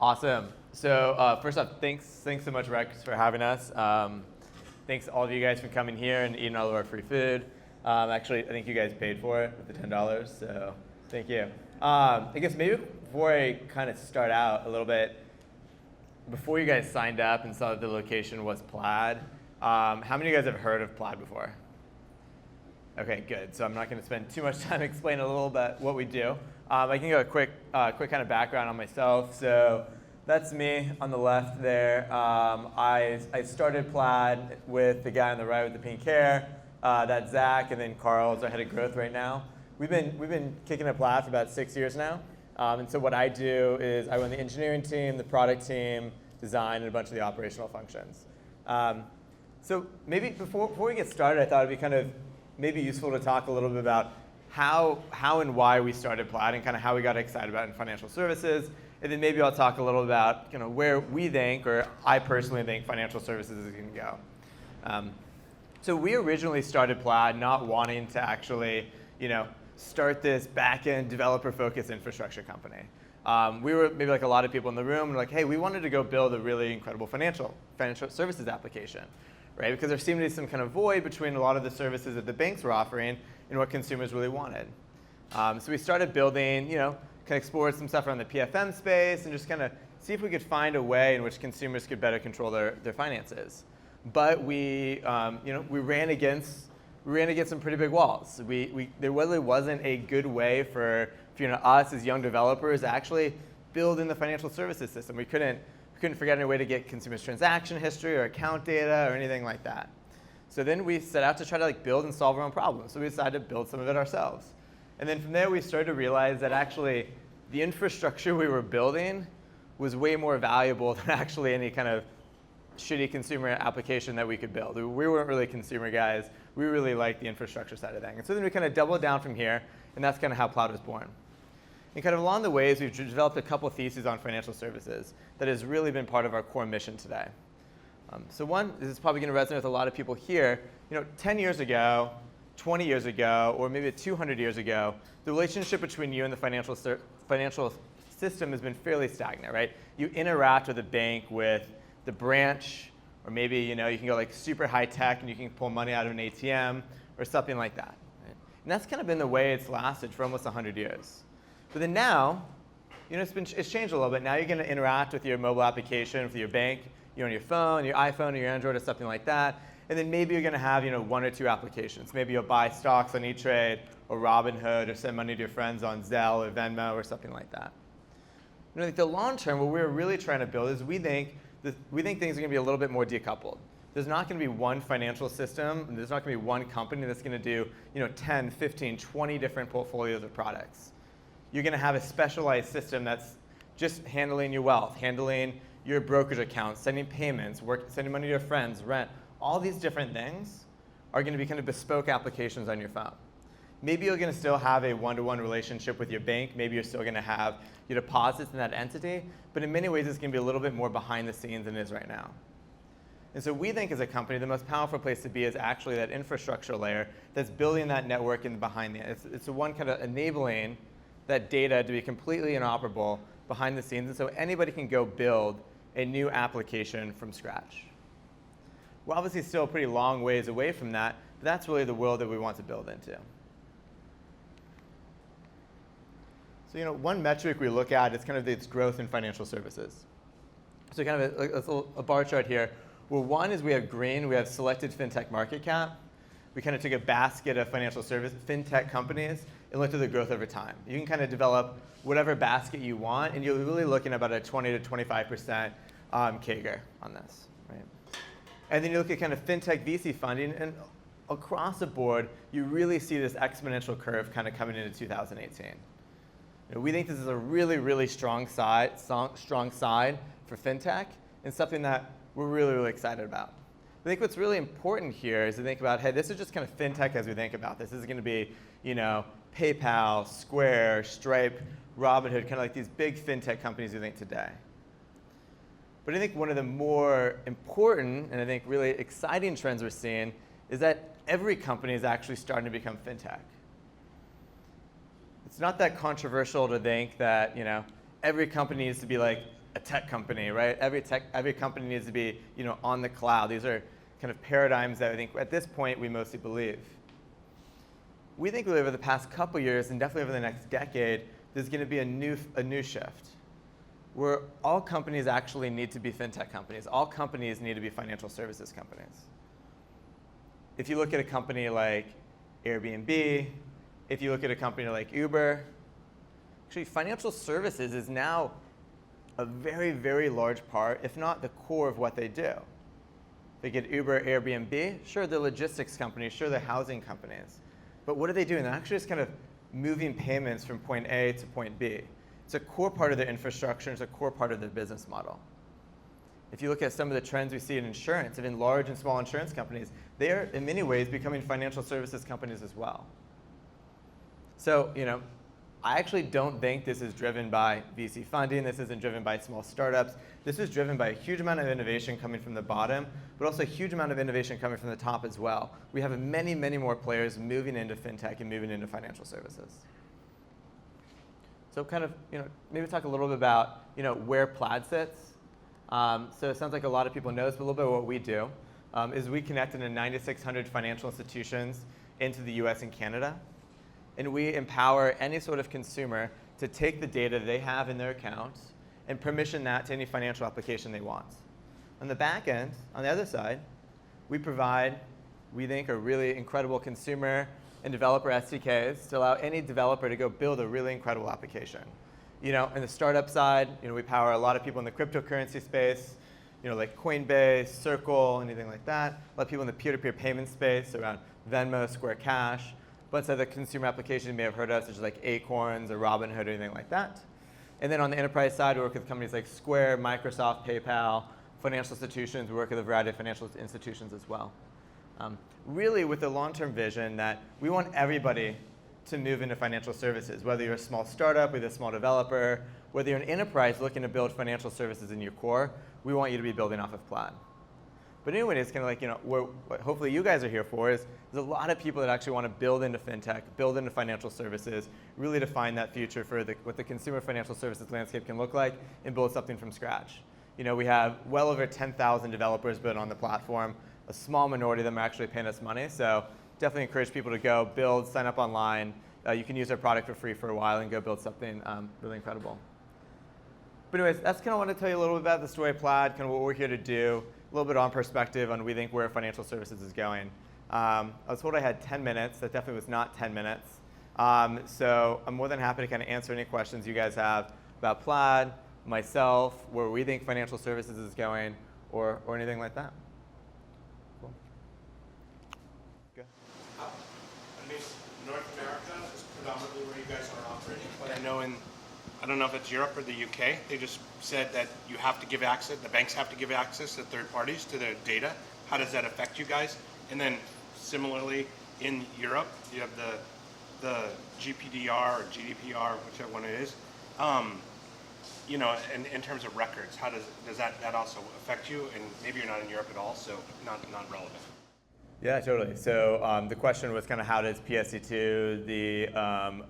Awesome. So first off, thanks so much, Rex, for having us. Thanks all of you guys for coming here and eating all of our free food. Actually, I think you guys paid for it with the $10, so thank you. I guess maybe before I kind of start out a little bit, before you guys signed up and saw that the location was Plaid, how many of you guys have heard of Plaid before? Okay, good. So I'm not going to spend too much time explaining a little bit what we do. I can go a quick kind of background on myself. So that's me on the left there. I started Plaid with the guy on the right with the pink hair. That's Zach, and then Carl's our head of growth right now. We've been kicking at Plaid for about 6 years now. And so what I do is I run the engineering team, the product team, design, and a bunch of the operational functions. So maybe before we get started, I thought it'd be kind of maybe useful to talk a little bit about how and why we started Plaid and kind of how we got excited about it in financial services. And then maybe I'll talk a little about where we think, or I personally think, financial services is going to go. So we originally started Plaid not wanting to actually start this back-end developer-focused infrastructure company. We were maybe like a lot of people in the room, like, hey, we wanted to go build a really incredible financial services application. Right? Because there seemed to be some kind of void between a lot of the services that the banks were offering and what consumers really wanted. So we started building, kind of explored some stuff around the PFM space and just kind of see if we could find a way in which consumers could better control their finances. But we ran against some pretty big walls. There really wasn't a good way for us as young developers to actually build in the financial services system. We couldn't figure out any way to get consumers' transaction history or account data or anything like that. So then we set out to try to build and solve our own problems. So we decided to build some of it ourselves. And then from there, we started to realize that actually the infrastructure we were building was way more valuable than actually any kind of shitty consumer application that we could build. We weren't really consumer guys. We really liked the infrastructure side of things. And so then we kind of doubled down from here, and that's kind of how Plaid was born. And kind of along the ways, we've developed a couple theses on financial services that has really been part of our core mission today. So one, this is probably going to resonate with a lot of people here. 10 years ago, 20 years ago, or maybe 200 years ago, the relationship between you and the financial system has been fairly stagnant, right? You interact with a bank with the branch, or maybe you can go super high tech and you can pull money out of an ATM or something like that. Right? And that's kind of been the way it's lasted for almost 100 years. But then now, it's changed a little bit. Now you're going to interact with your mobile application with your bank, on your phone, your iPhone, or your Android, or something like that. And then maybe you're going to have one or two applications. Maybe you'll buy stocks on E-Trade or Robinhood, or send money to your friends on Zelle or Venmo or something like that. The long term, what we're really trying to build is we think things are going to be a little bit more decoupled. There's not going to be one financial system, and there's not going to be one company that's going to do 10, 15, 20 different portfolios of products. You're going to have a specialized system that's just handling your wealth, handling your brokerage accounts, sending payments, sending money to your friends, rent. All these different things are going to be kind of bespoke applications on your phone. Maybe you're going to still have a one-to-one relationship with your bank. Maybe you're still going to have your deposits in that entity. But in many ways, it's going to be a little bit more behind the scenes than it is right now. And so we think as a company, the most powerful place to be is actually that infrastructure layer that's building that network in behind it. It's the one kind of enabling that data to be completely inoperable behind the scenes, and so anybody can go build a new application from scratch. We're obviously still a pretty long ways away from that, but that's really the world that we want to build into. So one metric we look at is kind of its growth in financial services. So kind of a bar chart here, where one is we have green, we have selected fintech market cap. We kind of took a basket of financial service fintech companies and looked at the growth over time. You can kind of develop whatever basket you want, and you're really looking at about a 20 to 25% CAGR on this. Right? And then you look at kind of fintech VC funding, and across the board, you really see this exponential curve kind of coming into 2018. We think this is a really, really strong side for fintech, and something that we're really, really excited about. I think what's really important here is to think about, hey, this is just kind of fintech as we think about this. This is going to be, PayPal, Square, Stripe, Robinhood, kind of like these big fintech companies we think today. But I think one of the more important and I think really exciting trends we're seeing is that every company is actually starting to become fintech. It's not that controversial to think that every company needs to be like a a tech company, right? Every company needs to be, on the cloud. These are kind of paradigms that I think at this point we mostly believe. We think over the past couple years, and definitely over the next decade, there's going to be a new shift, where all companies actually need to be fintech companies. All companies need to be financial services companies. If you look at a company like Airbnb, if you look at a company like Uber, actually financial services is now a very, very large part, if not the core of what they do. They get Uber, Airbnb, sure, they're logistics companies, sure, they're housing companies. But what are they doing? They're actually just kind of moving payments from point A to point B. It's a core part of their infrastructure, it's a core part of their business model. If you look at some of the trends we see in insurance, and in large and small insurance companies, they are in many ways becoming financial services companies as well. So, I actually don't think this is driven by VC funding. This isn't driven by small startups. This is driven by a huge amount of innovation coming from the bottom, but also a huge amount of innovation coming from the top as well. We have many, many more players moving into fintech and moving into financial services. So kind of, maybe talk a little bit about, where Plaid sits. So it sounds like a lot of people know this, but a little bit of what we do is we connect into 9,600 financial institutions into the US and Canada. And we empower any sort of consumer to take the data they have in their accounts and permission that to any financial application they want. On the back end, on the other side, we provide, we think, a really incredible consumer and developer SDKs to allow any developer to go build a really incredible application. In the startup side, we power a lot of people in the cryptocurrency space, like Coinbase, Circle, anything like that. A lot of people in the peer-to-peer payment space around Venmo, Square Cash. Bunch of the consumer applications you may have heard of, such as like Acorns or Robinhood or anything like that. And then on the enterprise side, we work with companies like Square, Microsoft, PayPal, financial institutions. We work with a variety of financial institutions as well. Really with the long-term vision that we want everybody to move into financial services, whether you're a small startup, whether you're a small developer, whether you're an enterprise looking to build financial services in your core, we want you to be building off of Plaid. But anyway, it's kind of like, what hopefully you guys are here for is there's a lot of people that actually want to build into fintech, build into financial services, really define that future for what the consumer financial services landscape can look like and build something from scratch. We have well over 10,000 developers built on the platform. A small minority of them are actually paying us money. So definitely encourage people to go build, sign up online. You can use our product for free for a while and go build something really incredible. But anyways, that's kind of want to tell you a little bit about the story of Plaid, kind of what we're here to do, a little bit on perspective on we think where financial services is going. I was told I had 10 minutes. That definitely was not 10 minutes. So I'm more than happy to kind of answer any questions you guys have about Plaid, myself, where we think financial services is going, or anything like that. Cool. Go. I mean, North America is predominantly where you guys are operating, but I don't know if it's Europe or the UK, they just said that you have to give access, the banks have to give access to third parties to their data. How does that affect you guys? And then similarly, in Europe, you have the GPDR or GDPR, whichever one it is. In terms of records, how does that also affect you? And maybe you're not in Europe at all, so not relevant. Yeah, totally. So the question was kind of how does PSD2, the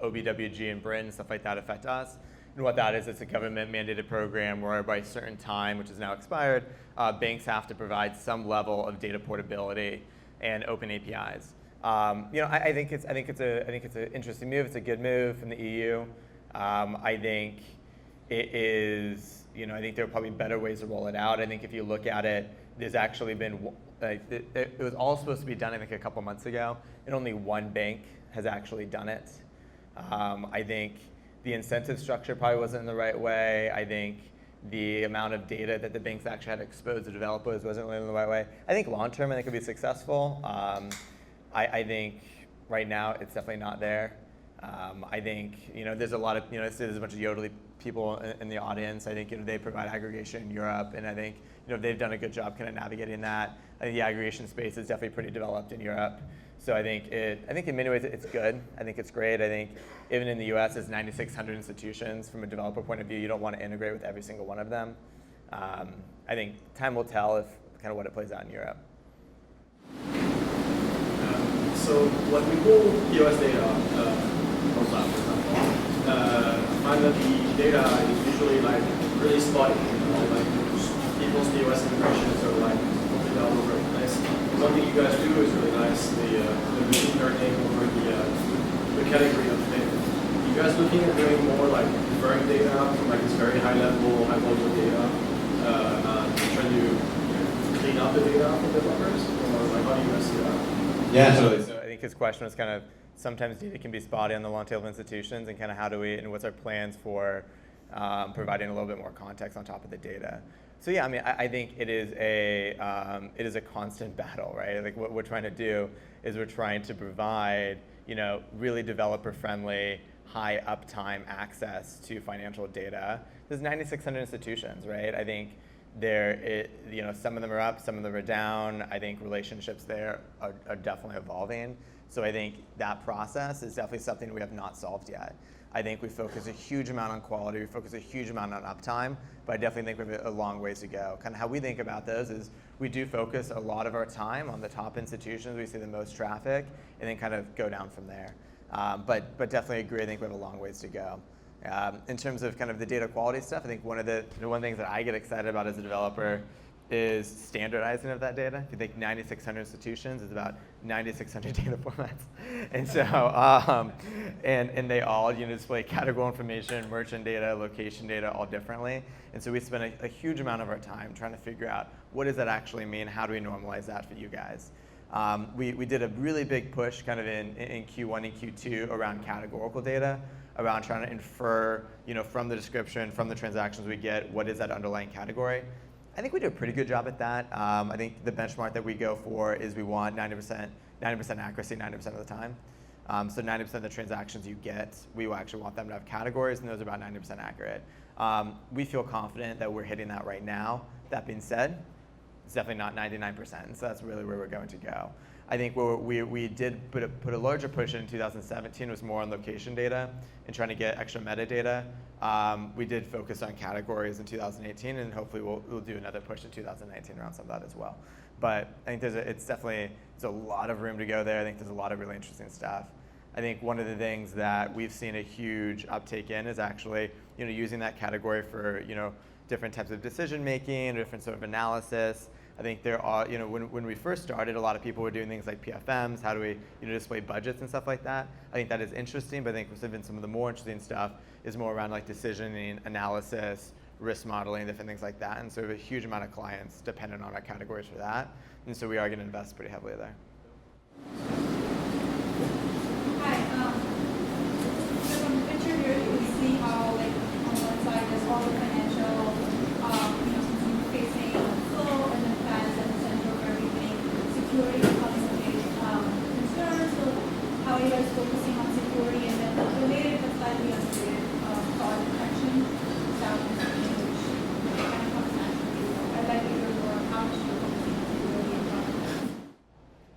OBWG in Britain, stuff like that affect us? And what that is, it's a government mandated program where by a certain time, which is now expired, banks have to provide some level of data portability and open APIs. I think it's an interesting move. It's a good move from the EU. I think it is. I think there are probably better ways to roll it out. I think if you look at it, there's actually been. It was all supposed to be done, I think, a couple months ago, and only one bank has actually done it. I think the incentive structure probably wasn't in the right way. I think the amount of data that the banks actually had exposed to developers wasn't really in the right way. I think long term, I think it could be successful. I think right now it's definitely not there. I think there's a lot of there's a bunch of Yodely people in the audience. I think they provide aggregation in Europe, and I think they've done a good job kind of navigating that. I think the aggregation space is definitely pretty developed in Europe. So I think in many ways it's good. I think it's great. I think even in the US, there's 9,600 institutions. From a developer point of view, you don't want to integrate with every single one of them. I think time will tell if kind of what it plays out in Europe. So when we pull POS data from Plaid, for example, find that the data is usually like really spotty. like people's POS integrations are like completely all over the place. One thing you guys do is really nice, the machine learning over the category of thing. You guys looking at doing more like inferring data from like this very high level, high volume data, trying to clean up the data for developers, or like how do you guys see that? Yeah, totally. So I think his question was kind of sometimes data can be spotty on the long tail of institutions, and kind of how do we and what's our plans for providing a little bit more context on top of the data. So yeah, I mean, I think it is a constant battle, right? Like what we're trying to do is we're trying to provide, really developer-friendly, high uptime access to financial data. There's 9,600 institutions, right? I think some of them are up, some of them are down. I think relationships there are definitely evolving. So I think that process is definitely something we have not solved yet. I think we focus a huge amount on quality, we focus a huge amount on uptime, but I definitely think we have a long ways to go. Kind of how we think about those is we do focus a lot of our time on the top institutions, we see the most traffic, and then kind of go down from there. But definitely agree, I think we have a long ways to go. In terms of kind of the data quality stuff, I think one of the things that I get excited about as a developer is standardizing of that data. If you think 9,600 institutions, it's about 9,600 data formats. And so, and they all display categorical information, merchant data, location data, all differently. And so we spend a huge amount of our time trying to figure out what does that actually mean, how do we normalize that for you guys. We did a really big push kind of in Q1 and Q2 around categorical data, around trying to infer, from the description, from the transactions we get, what is that underlying category. I think we do a pretty good job at that. I think the benchmark that we go for is we want 90% accuracy 90% of the time. So 90% of the transactions you get, we will actually want them to have categories, and those are about 90% accurate. We feel confident that we're hitting that right now. That being said, it's definitely not 99%, so that's really where we're going to go. I think where we did put a larger push in 2017 was more on location data and trying to get extra metadata. We did focus on categories in 2018, and hopefully we'll do another push in 2019 around some of that as well. But I think there's a lot of room to go there. I think there's a lot of really interesting stuff. I think one of the things that we've seen a huge uptake in is actually using that category for different types of decision making, different sort of analysis. I think there are, when we first started, a lot of people were doing things like PFMs, how do we display budgets and stuff like that. I think that is interesting, but I think some of the more interesting stuff is more around like decisioning, analysis, risk modeling, different things like that. And so we have a huge amount of clients dependent on our categories for that. And so we are going to invest pretty heavily there. Hi, so from the picture here, you can see how like on one side there's all the financial, facing flow and then plans and the center of everything. Security becomes a big concern. So how are you guys focusing on security, and then related but slightly unrelated fraud detection, sound detection, which kind of comes naturally. So I'd like to hear more on how much you're focusing on security and fraud detection.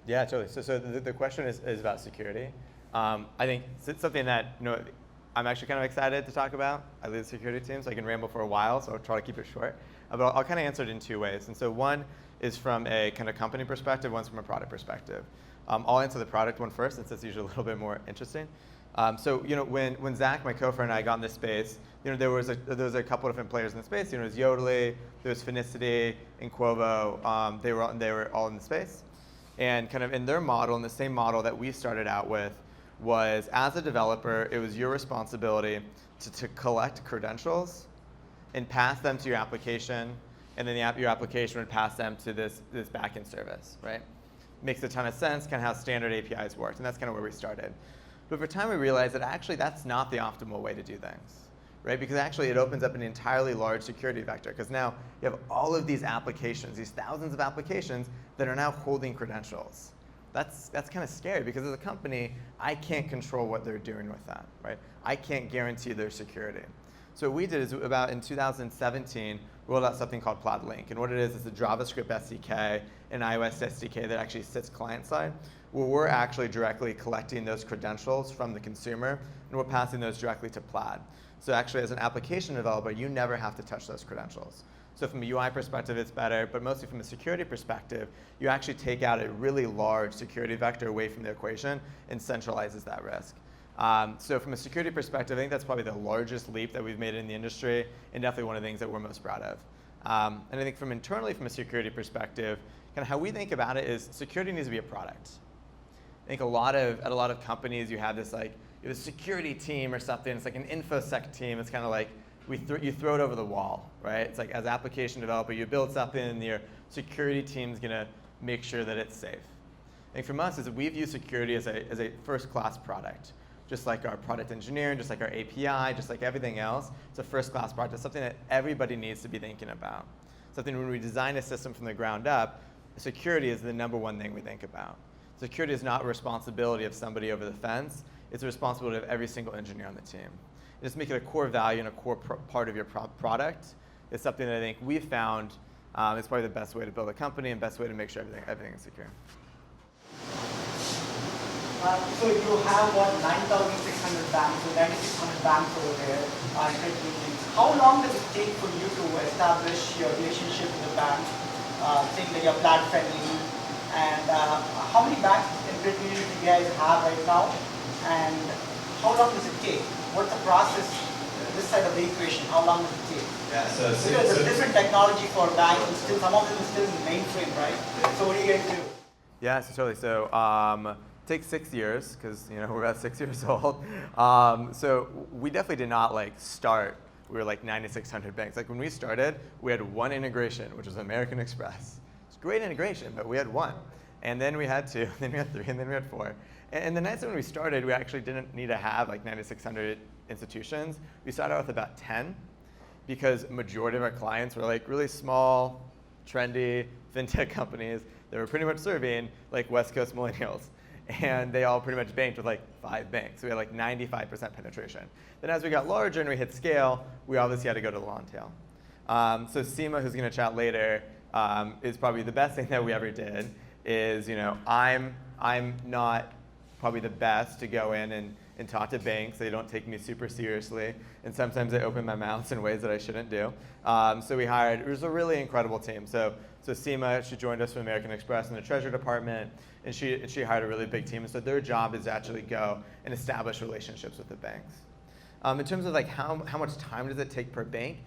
Yeah, totally. So the question is about security. I think it's something that I'm actually kind of excited to talk about. I lead the security team, so I can ramble for a while, so I'll try to keep it short. But I'll kind of answer it in two ways. And so one is from a kind of company perspective, one's from a product perspective. I'll answer the product one first, since it's usually a little bit more interesting. So when Zach, my co-founder, and I got in this space, there was a couple of different players in the space. There was Yodlee, there was Finicity, and Quovo. They were all in the space. And kind of in their model, in the same model that we started out with, was as a developer, it was your responsibility to collect credentials and pass them to your application, and then your application would pass them to this backend service, right? Makes a ton of sense, kind of how standard APIs worked, and that's kind of where we started. But over time, we realized that actually that's not the optimal way to do things, right? Because actually it opens up an entirely large security vector, because now you have all of these applications, these thousands of applications that are now holding credentials. That's kind of scary, because as a company, I can't control what they're doing with that, right? I can't guarantee their security. So what we did is about in 2017, rolled out something called Plaid Link. And what it is a JavaScript SDK, an iOS SDK that actually sits client side, where we're actually directly collecting those credentials from the consumer, and we're passing those directly to Plaid. So actually, as an application developer, you never have to touch those credentials. So from a UI perspective, it's better, but mostly from a security perspective, you actually take out a really large security vector away from the equation and centralizes that risk. So from a security perspective, I think that's probably the largest leap that we've made in the industry, and definitely one of the things that we're most proud of. And I think from internally, from a security perspective, kind of how we think about it is security needs to be a product. I think at a lot of companies, you have this like, you have a security team or something. It's like an InfoSec team. It's kind of like you throw it over the wall, right? It's like as application developer, you build something, and your security team's gonna make sure that it's safe. I think from us is we view security as a first-class product. Just like our product engineering, just like our API, just like everything else, it's a first-class product. It's something that everybody needs to be thinking about. Something when we design a system from the ground up, security is the #1 thing we think about. Security is not a responsibility of somebody over the fence. It's a responsibility of every single engineer on the team. Just make it a core value and a core part of your product is something that I think we've found is probably the best way to build a company and best way to make sure everything is secure. So you have what 9,600 banks, so 9,600 banks over there, credit unions. How long does it take for you to establish your relationship with the bank, saying that you're Plaid friendly, and how many banks and credit unions you guys have right now, and how long does it take? What's the process, this side of the equation, how long does it take? Yeah, because there's different technology for banks, and still some of them is still in mainframe, right? So what do you guys do? Yeah, so totally. So takes 6 years because we're about 6 years old. So we definitely did not like start. We were like 9,600 banks. Like when we started, we had one integration, which was American Express. It's great integration, but we had one, and then we had two, then we had three, and then we had four. And the nice thing when we started, we actually didn't need to have like 9,600 institutions. We started out with about 10 because majority of our clients were like really small, trendy fintech companies that were pretty much serving like West Coast millennials. And they all pretty much banked with like 5 banks. So we had like 95% penetration. Then as we got larger and we hit scale, we obviously had to go to the long tail. So Seema, who's going to chat later, is probably the best thing that we ever did. Is I'm not probably the best to go in and talk to banks. They don't take me super seriously, and sometimes I open my mouth in ways that I shouldn't do. So it was a really incredible team. So Seema, she joined us from American Express in the Treasury Department, and she hired a really big team. And so their job is to actually go and establish relationships with the banks. In terms of like how much time does it take per bank,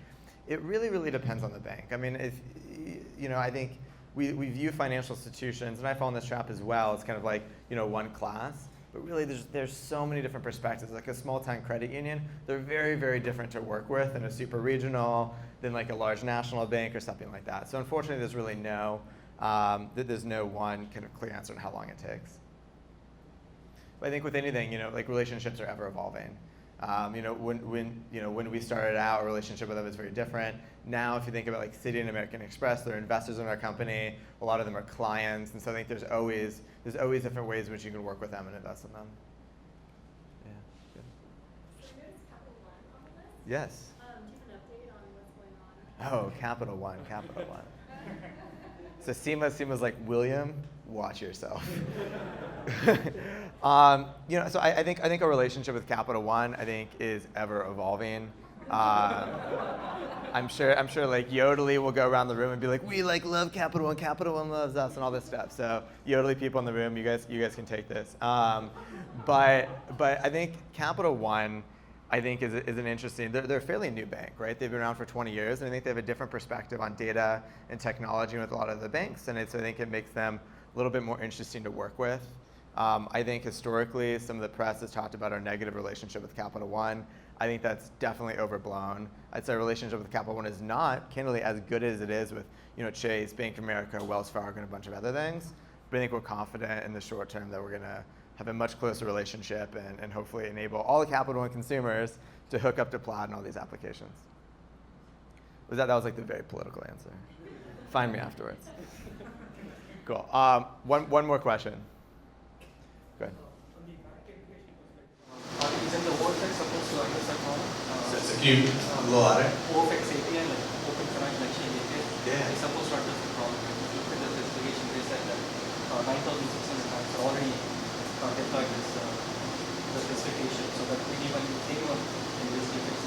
it really, really depends on the bank. I mean, I think we view financial institutions, and I fall in this trap as well. It's kind of like one class, but really there's so many different perspectives. Like a small town credit union, they're very, very different to work with than a super regional, than like a large national bank or something like that. So unfortunately, there's really there's no one kind of clear answer on how long it takes. But I think with anything, like relationships are ever evolving. When we started out, our relationship with them was very different. Now, if you think about like Citi and American Express, they're investors in our company. A lot of them are clients, and so I think there's always different ways in which you can work with them and invest in them. Yeah. Good. So there's Capital One on the list. Yes. Do you have an update on what's going on? Oh, Capital One. So Seema's like, William, watch yourself. So I think our relationship with Capital One, I think, is ever evolving. I'm sure like Yodely will go around the room and be like, we like love Capital One loves us, and all this stuff. So Yodely people in the room, you guys can take this. But I think Capital One, I think is an interesting. They're a fairly new bank, right? They've been around for 20 years, and I think they have a different perspective on data and technology with a lot of the banks, and so I think it makes them a little bit more interesting to work with. I think historically, some of the press has talked about our negative relationship with Capital One. I think that's definitely overblown. I'd say our relationship with Capital One is not, candidly, as good as it is with Chase, Bank of America, Wells Fargo, and a bunch of other things. But I think we're confident in the short term that we're going to have a much closer relationship and hopefully enable all the Capital One consumers to hook up to Plaid and all these applications. That was like the very political answer. Find me afterwards. Cool. One more question. Go ahead. Isn't the OFX supposed to address that problem? So if you a little louder. OFX API, like Open Financial Exchange API, Yeah. is supposed to address the problem. If you look at the specification, they said that 9,600 banks are already deployed the specification, so that anyone can basically fix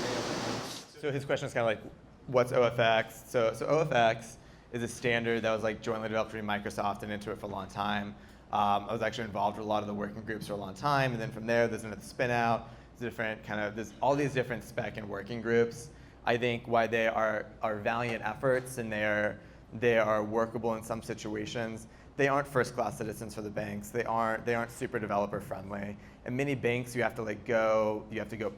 the So his question is kind of like, what's OFX? So OFX is a standard that was like jointly developed between Microsoft and Intuit for a long time. I was actually involved with a lot of the working groups for a long time, and then from there, there's another spin out. There's all these different spec and working groups. I think why they are valiant efforts and they are workable in some situations, they aren't first-class citizens for the banks. They aren't super developer friendly. In many banks, you have to go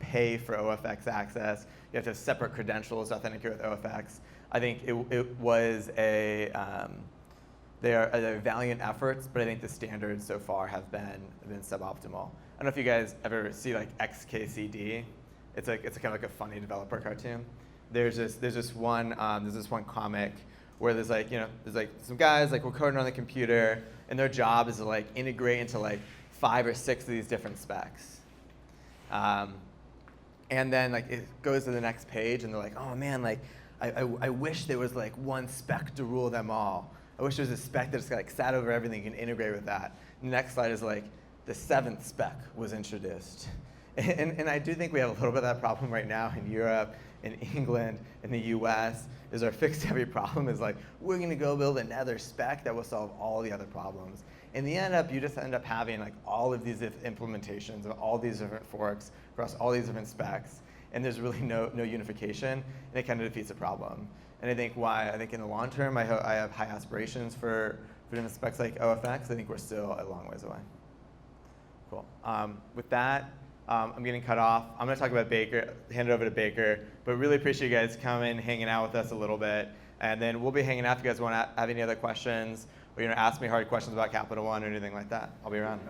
pay for OFX access. You have to have separate credentials to authenticate with OFX. I think it was they're valiant efforts, but I think the standards so far have been suboptimal. I don't know if you guys ever see like XKCD. It's kind of like a funny developer cartoon. There's this one comic where there's some guys like were coding on the computer, and their job is to like integrate into like 5 or 6 of these different specs. And then like it goes to the next page, and they're like, oh man, like I wish there was like one spec to rule them all. I wish there was a spec that just like sat over everything and integrate with that. The next slide is like the 7th spec was introduced. And I do think we have a little bit of that problem right now in Europe, in England, in the US, is our fix every problem is like, we're going to go build another spec that will solve all the other problems. In the you just end up having like all of these implementations of all these different forks across all these different specs, and there's really no unification, and it kind of defeats the problem. And I think in the long term, I have high aspirations for different specs like OFX. I think we're still a long ways away. Cool. With that, I'm getting cut off. I'm going to talk about Baker, hand it over to Baker, but really appreciate you guys coming, hanging out with us a little bit. And then we'll be hanging out if you guys want to have any other questions, or ask me hard questions about Capital One or anything like that. I'll be around.